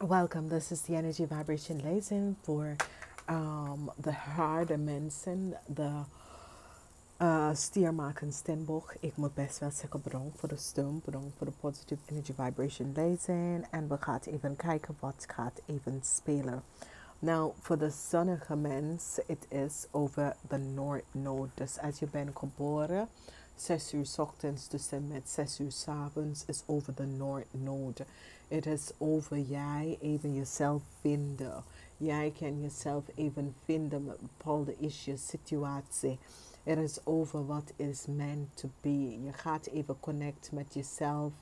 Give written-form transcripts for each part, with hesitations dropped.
Welcome. This is the energy vibration lezing voor de harde mensen, de stier Maagd Steenbok. Ik moet best wel zeggen bedankt voor de steun, bedankt voor de positive energy vibration lezing. En we gaan even kijken wat gaat even spelen. Nou, voor de zonnige mens, het is over de Noordnode. Dus als je bent geboren, 6 uur 's ochtends tussen met 6 uur 's avonds is over de Noordnode. Het is over jij even jezelf vinden. Jij kan jezelf even vinden met bepaalde issues, situatie. Het is over wat is meant to be. Je gaat even connect met jezelf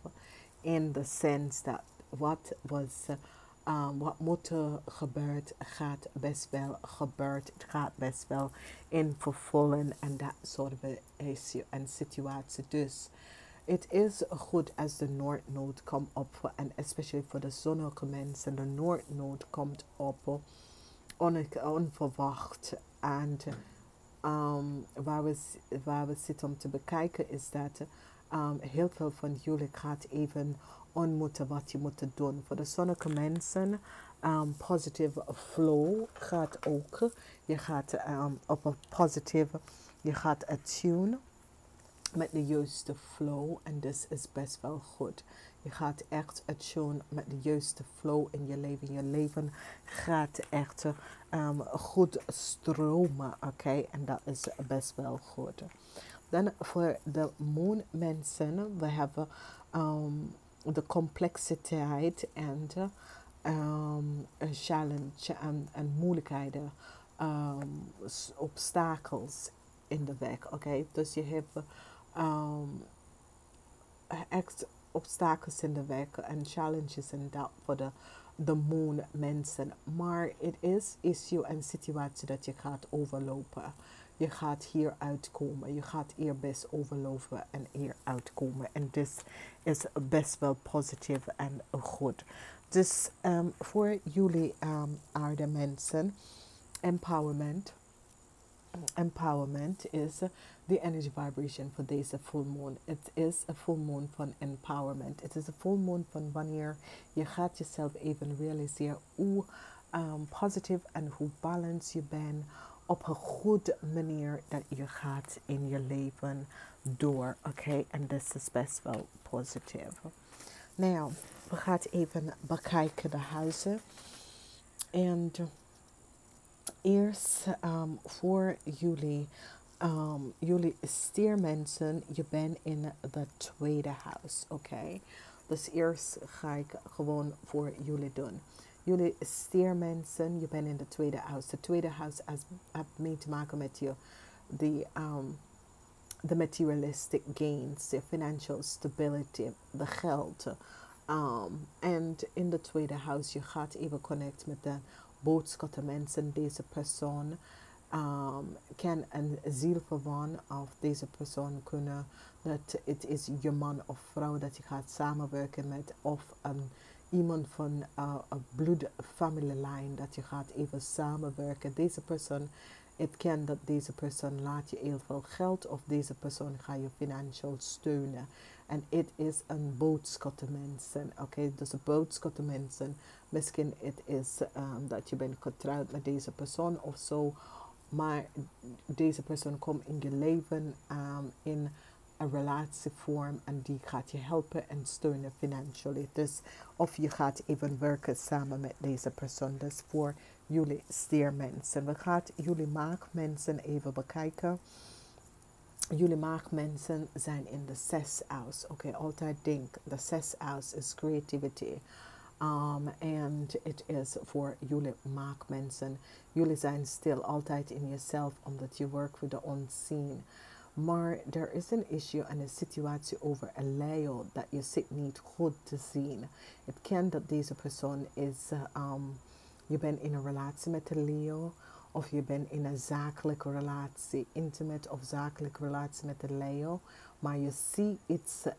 in the sense dat wat moet er gebeurt, gaat best wel gebeurd. Het gaat best wel in vervullen en dat soort issue en situatie. Dus het is goed als de Noordnode komt op, en especially voor de zonnige mensen. De Noordnode komt op onverwacht. En waar we zitten om te bekijken is dat heel veel van jullie gaat even ontmoeten wat je moet doen. Voor de zonnige mensen, positive flow gaat ook. Je gaat op een positive, je gaat attune met de juiste flow en dus is best wel goed. Je gaat echt attune met de juiste flow in je leven. Je leven gaat echt goed stromen, oké? En dat is best wel goed. Dan voor de moonmensen, we hebben de complexiteit en een challenge en moeilijkheden, obstakels in de weg, oké? Dus je hebt echt obstakels in de weg en challenges en dat voor de moon mensen. Maar het is issue en situatie dat je gaat overlopen. Je gaat hier uitkomen. Je gaat hier best overlopen en hier uitkomen. En dit is best wel positief en goed. Dus voor jullie aarde mensen, empowerment. Empowerment is the energy vibration voor deze full moon. Het is een full moon van empowerment. Het is een full moon van wanneer je gaat jezelf even realiseren hoe positief en hoe balanced je bent op een goede manier dat je gaat in je leven door. Oké, en dit is best wel positief. Nou, we gaan even bekijken de huizen. En eerst voor jullie stiermensen, je bent in de tweede huis, oké? Dus eerst ga ik gewoon voor jullie doen. Jullie stiermensen, je bent in de tweede huis. De tweede huis heeft mee te maken met je, de materialistic gains, de financial stability, de geld. En in de tweede huis, je gaat even connect met de boodschappen mensen. Deze persoon kan een zielverwant of deze persoon kunnen. Dat het is je man of vrouw dat je gaat samenwerken met. Of iemand van een bloedfamilielijn dat je gaat even samenwerken. Deze persoon, het kan dat deze persoon laat je heel veel geld of deze persoon ga je financieel steunen. En het is een boodschap mensen. Oké, dus een boodschap mensen. Misschien het is dat je bent getrouwd met deze persoon of zo. Maar deze persoon komt in je leven in een relatievorm en die gaat je helpen en steunen financieel. Dus of je gaat even werken samen met deze persoon. Dus voor jullie stiermensen. We gaan jullie maagmensen even bekijken. Jullie maagmensen zijn in de 6 house. Oké, altijd denk, de 6 house is creativity. En het is voor jullie maagmensen. Jullie zijn stil altijd in jezelf omdat je werkt with the unseen. Maar er is een issue en een situatie over een Leo dat je zit niet goed te zien. Het kan dat deze persoon is, je bent in een relatie met een Leo. Of je bent in een zakelijke relatie, intimate of zakelijke relatie met een Leo. Maar je ziet,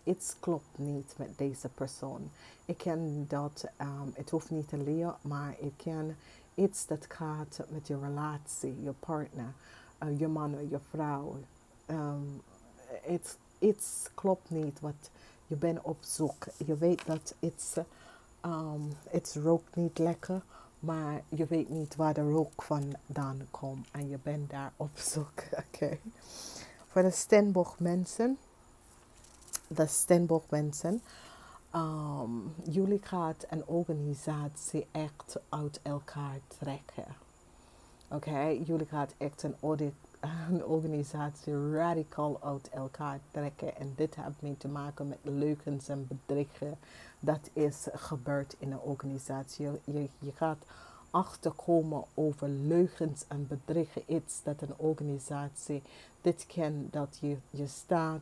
iets klopt niet met deze persoon. Ik ken dat, het hoeft niet een Leo, maar ik ken iets dat gaat met je relatie, je partner, je man, je vrouw. Iets klopt niet, wat je bent op zoek. Je weet dat iets Het rookt niet lekker, maar je weet niet waar de rook vandaan komt. En je bent daar op zoek. Oké. Voor de Steenbok mensen. Jullie gaat een organisatie echt uit elkaar trekken. Oké, jullie gaat echt een organisatie radicaal uit elkaar trekken. En dit heeft mee te maken met leugens en bedriegen. Dat is gebeurd in een organisatie. Je gaat achterkomen over leugens en bedriegen. Iets dat een organisatie dit kent, dat je staat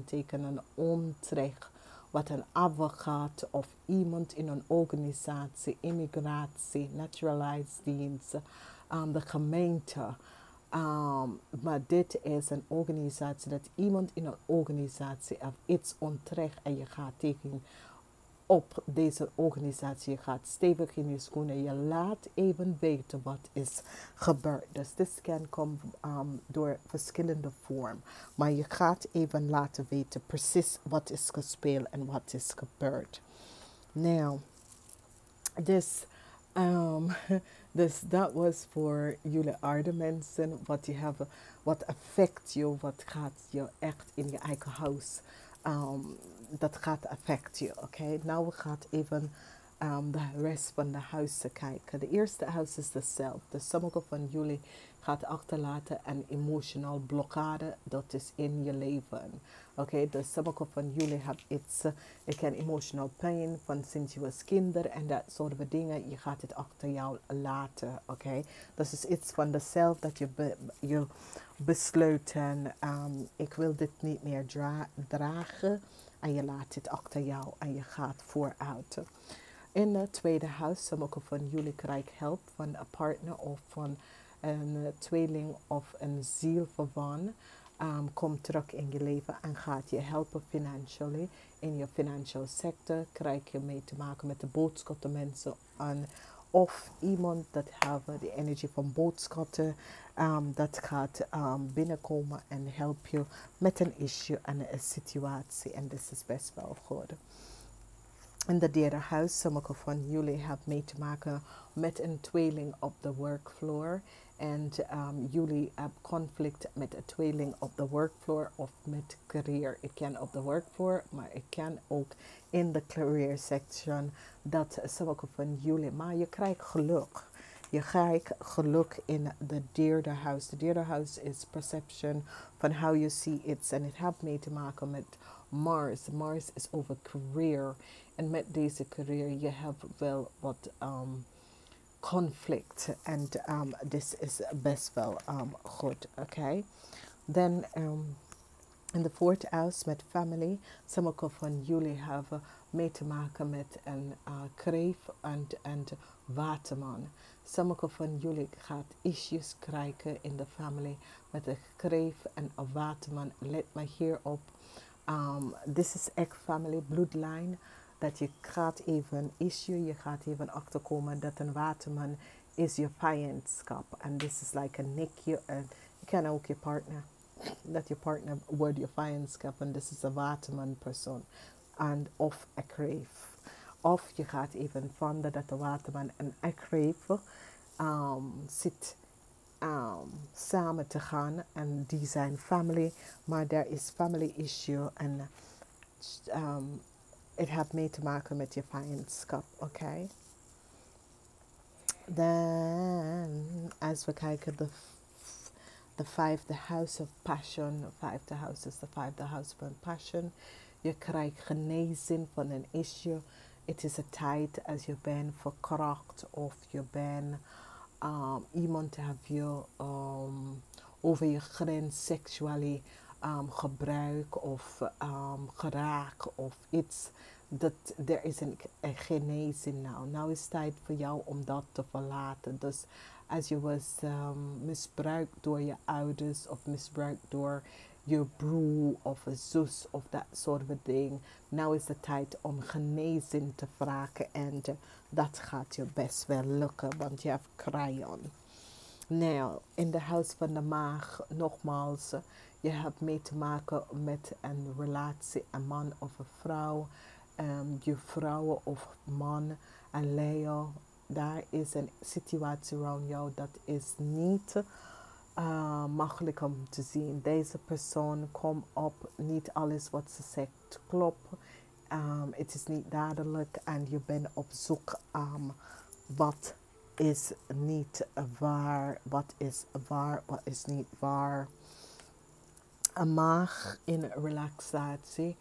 tegen een ontrecht. Wat een advocaat of iemand in een organisatie, immigratie, naturalized dienst, de gemeente. Maar dit is een organisatie, dat iemand in een organisatie heeft iets onterecht en je gaat tegen op deze organisatie. Je gaat stevig in je schoenen. Je laat even weten wat is gebeurd. Dus dit kan komen door verschillende vormen. Maar je gaat even laten weten precies wat is gespeeld en wat is gebeurd. Nou, dus, dus dat was voor jullie aarde mensen. Wat affect je, wat gaat je echt in je eigen huis. Dat gaat affect je, oké? Nou, we gaan even de rest van de huizen kijken. De eerste huis is de zelf. Dus sommige van jullie gaat achterlaten een emotional blokkade. Dat is in je leven. Oké, dus sommige van jullie hebben iets, je kan emotional pain van sinds je was kinder en dat soort van dingen. Je gaat het achter jou laten, oké? Dat is iets van de zelf dat je besluiten, ik wil dit niet meer dragen. En je laat het achter jou en je gaat vooruit. In het tweede huis, sommige van jullie krijgen hulp van een partner of van een tweeling of een zielverwant. Komt terug in je leven en gaat je helpen financially. In je financial sector krijg je mee te maken met de boodschappen mensen aan. Of iemand dat heeft de energie van boodschappen. Dat gaat binnenkomen en help je met een issue en een situatie. En dit is best wel goed. In de derde huis, sommige van jullie hebben mee te maken met een tweeling op de workfloor. En jullie hebben conflict met een tweeling op de workfloor of met career. Ik kan op de workfloor, maar ik kan ook in de career section. Dat sommige van jullie, maar je krijgt geluk. Je krijgt geluk in de derde huis. De derde huis is perception van how you see it. En het heeft mee te maken met Mars. Mars is over career. En met deze career, je hebt wel wat conflict. En dit is best wel goed, oké? Dan in de fourth house met family. Sommige van jullie hebben mee te maken met een kreef en waterman. Sommige van jullie gaat issues krijgen in de family met een kreef en een waterman. Let me hierop. This is echt family, bloodline. Dat je gaat even issue, je gaat even achterkomen dat een waterman is je vijandschap. En this is like a nikje. En je kan ook je partner, dat je partner wordt je vijandschap. En this is a waterman persoon. And of a kreef. Of je gaat even vinden dat de waterman en een kreef zit samen te gaan. En die zijn family. Maar there is family issue. En het heeft mee te maken met je vijandschap, oké? Dan, als we kijken, the fifth house of passion. Fifth house is the fifth house van passion. Je krijgt genezing van een issue. Het is een tijd als je bent verkracht of je bent iemand heeft je over je grens seksueel gebruik of geraakt of iets. Dat er is een genezing nou. Nou is het tijd voor jou om dat te verlaten. Dus als je was misbruikt door je ouders of misbruikt door je broer of een zus of dat soort van ding. Nou is de tijd om genezing te vragen en dat gaat je best wel lukken, want je hebt crayon. Nou, in de huis van de maag, nogmaals, je hebt mee te maken met een relatie, een man of een vrouw. je vrouwen of man en Leo, daar is een situatie rond jou dat is niet makkelijk om te zien. Deze persoon komt op, niet alles wat ze zegt klopt. Het is niet duidelijk en je bent op zoek wat is niet waar, wat is waar, wat is niet waar. Een maag in relaxatie.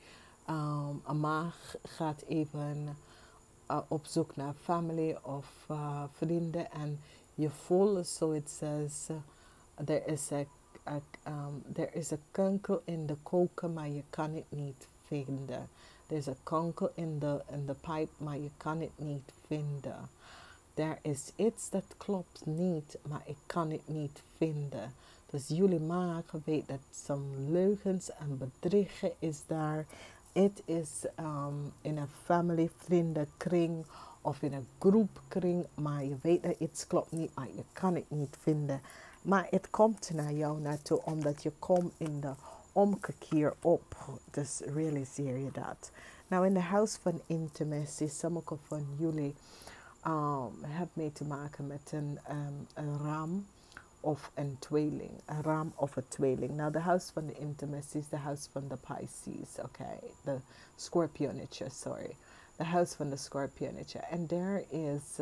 Een maag gaat even op zoek naar familie of vrienden en je voelt zoiets als er is een kanker in de koker, maar je kan het niet vinden. Er is een kanker in de pijp, maar je kan het niet vinden. Er is iets dat klopt niet, maar ik kan het niet vinden. Dus jullie maken weet dat some leugens en bedriegen is daar. Het is in een familie, vriendenkring of in een groepkring, maar je weet dat iets klopt niet, maar je kan het niet vinden. Maar het komt naar jou naartoe, omdat je komt in de omkeer op. Dus realiseer je dat. Nou, in de house van intimacy, sommige van jullie hebben mee te maken met een ram of een tweeling. Een ram of een tweeling. Nou, de house van de intimacy is de house van de Pisces. Oké, de Scorpionetje, sorry. De house van de Scorpionetje. En daar is,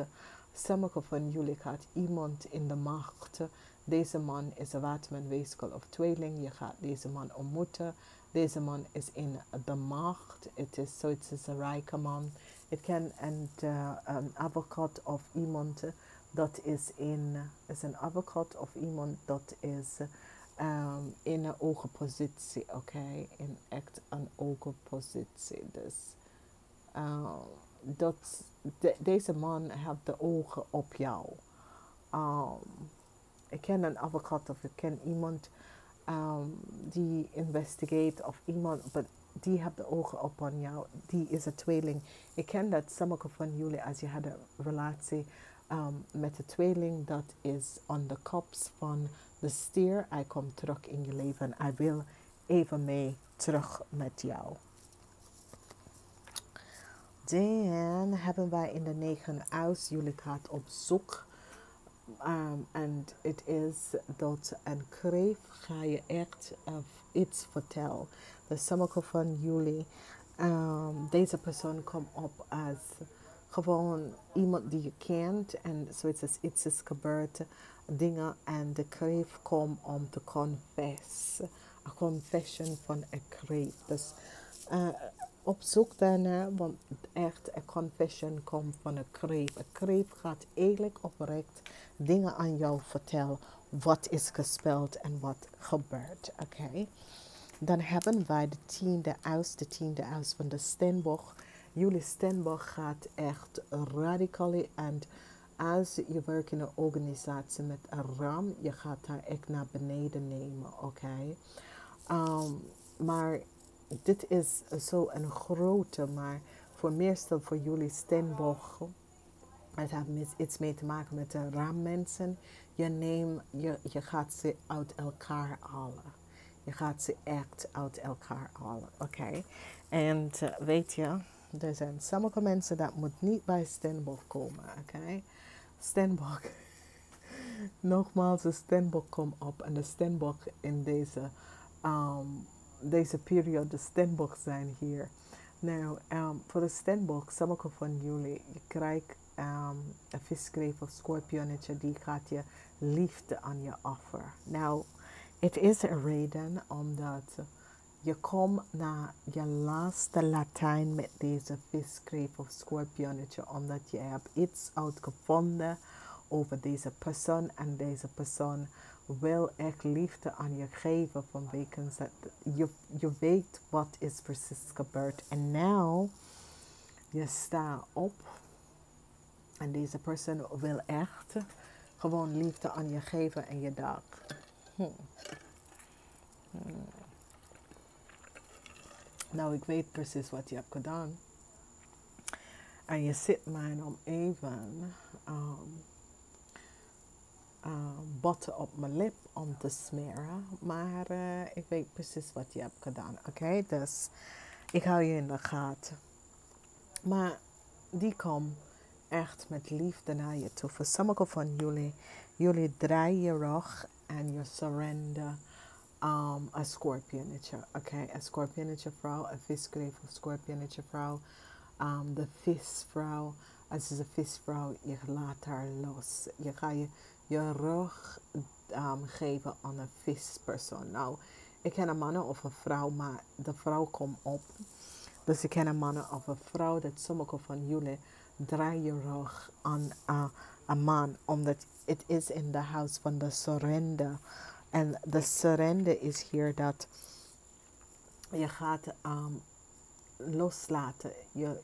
sommige van jullie gaat iemand in de macht. Deze man is een waterman, weeskel of tweeling. Je gaat deze man ontmoeten. Deze man is in de macht. Het is zoiets als een rijke man. Het kan een advocaat of iemand dat is een advocaat of iemand dat is in een hoge positie. Oké, in echt een hoge positie. Dus deze man heeft de ogen op jou. Ik ken een advocaat of ik ken iemand die investigeert of iemand, die heeft de ogen op aan jou. Die is een tweeling. Ik ken dat sommige van jullie, als je had een relatie met de tweeling, dat is on the cups van de stier. Hij komt terug in je leven. Hij wil even mee terug met jou. Dan hebben wij in de 9 huis, jullie gaat op zoek. En het is dat een kreef ga je echt iets vertellen. Dus sommige van jullie, deze persoon komt op als gewoon iemand die je kent. En zoiets als iets is gebeurd, dingen. En de kreef komt om te confessen. Een confession van een kreef. Dus op zoek daarna, want echt een confession komt van een kreef. Een kreef gaat eigenlijk oprecht dingen aan jou vertellen. Wat is gespeeld en wat gebeurt. Oké. Dan hebben wij de 10e huis van de Steenbok. Jullie Steenbok gaat echt radicaal. En als je werkt in een organisatie met een ram, je gaat haar echt naar beneden nemen. Oké. Maar dit is zo een grote, maar voor meestal voor jullie Steenbok, het heeft iets mee te maken met de raammensen. Je gaat ze uit elkaar halen. Je gaat ze echt uit elkaar halen. Oké. En weet je, er zijn sommige mensen dat moet niet bij Steenbok komen. Oké. Steenbok. Nogmaals, de Steenbok komt op. En de Steenbok in deze periode, de Steenbok zijn hier. Nou, voor de Steenbok, sommige van jullie, je krijgt een viskreef of schorpionetje, die gaat je liefde aan je offer. Nou, het is een reden omdat je komt naar je laatste Latijn met deze viskreef of schorpionetje, omdat je hebt iets uitgevonden over deze persoon en deze persoon wil echt liefde aan je geven vanwege dat je weet wat is precies gebeurd. En nou, je staat op en deze persoon wil echt gewoon liefde aan je geven en je dacht. Nou, ik weet precies wat je hebt gedaan. En je zit mij om even botten op mijn lip om te smeren. Maar ik weet precies wat je hebt gedaan. Oké, dus ik hou je in de gaten. Maar die komt echt met liefde naar je toe. Voor sommigen van jullie draaien je rug en je surrender een scorpionnetje. Oké, een scorpionnetje vrouw, een viskreef of scorpionnetje vrouw. De visvrouw, als is een visvrouw, je laat haar los. Je gaat je rug geven aan een vispersoon. Nou, ik ken een man of een vrouw, maar de vrouw komt op. Dus ik ken een man of een vrouw dat sommige van jullie draaien je rug aan een man, omdat het is in de huis van de surrender. En de surrender is hier dat je gaat loslaten. Je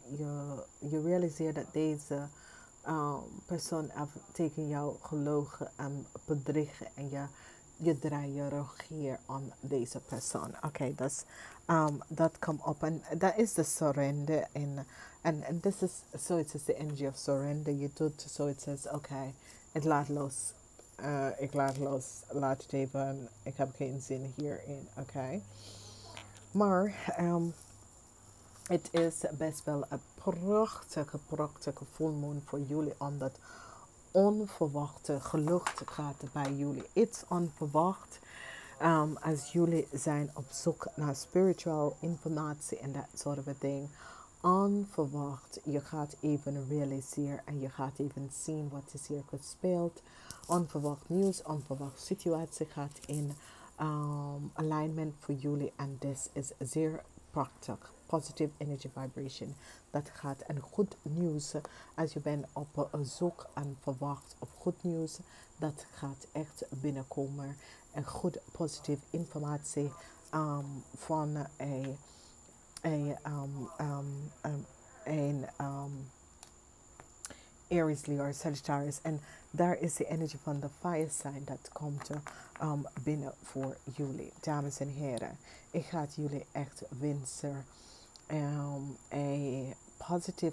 realiseert dat deze persoon heeft tegen jou gelogen en bedriegen en je draait je rug hier aan deze persoon. Oké, dat komt op en dat is de surrender. En this is, so it is the energy of surrender. Je doet zo, it says, oké, ik laat los. Ik laat los, laat het even, ik heb geen zin hierin, oké. Maar het is best wel een prachtige fullmoon voor jullie, omdat onverwachte gelucht gaat bij jullie. Iets onverwacht. Als jullie zijn op zoek naar spiritual informatie en dat soort of ding. Onverwacht. Je gaat even realiseren en je gaat even zien wat is hier gespeeld. Onverwacht nieuws, onverwacht situatie gaat in alignment voor jullie. En dit is zeer prachtig. Positive energy vibration. Dat gaat en goed nieuws. Als je bent op zoek en verwacht op goed nieuws. Dat gaat echt binnenkomen. En goed positieve informatie van een Aries, Leo, Sagittarius. En daar is de energie van de fire sign dat komt binnen voor jullie. Dames en heren, ik ga jullie echt wensen een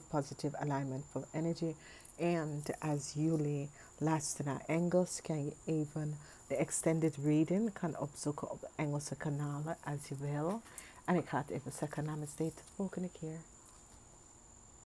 positive alignment van energy. En als jullie luisteren naar Engels, kan je even de extended reading kan opzoeken op de Engelse kanalen als je wil. En ik ga het even zeggen namens de volgende keer.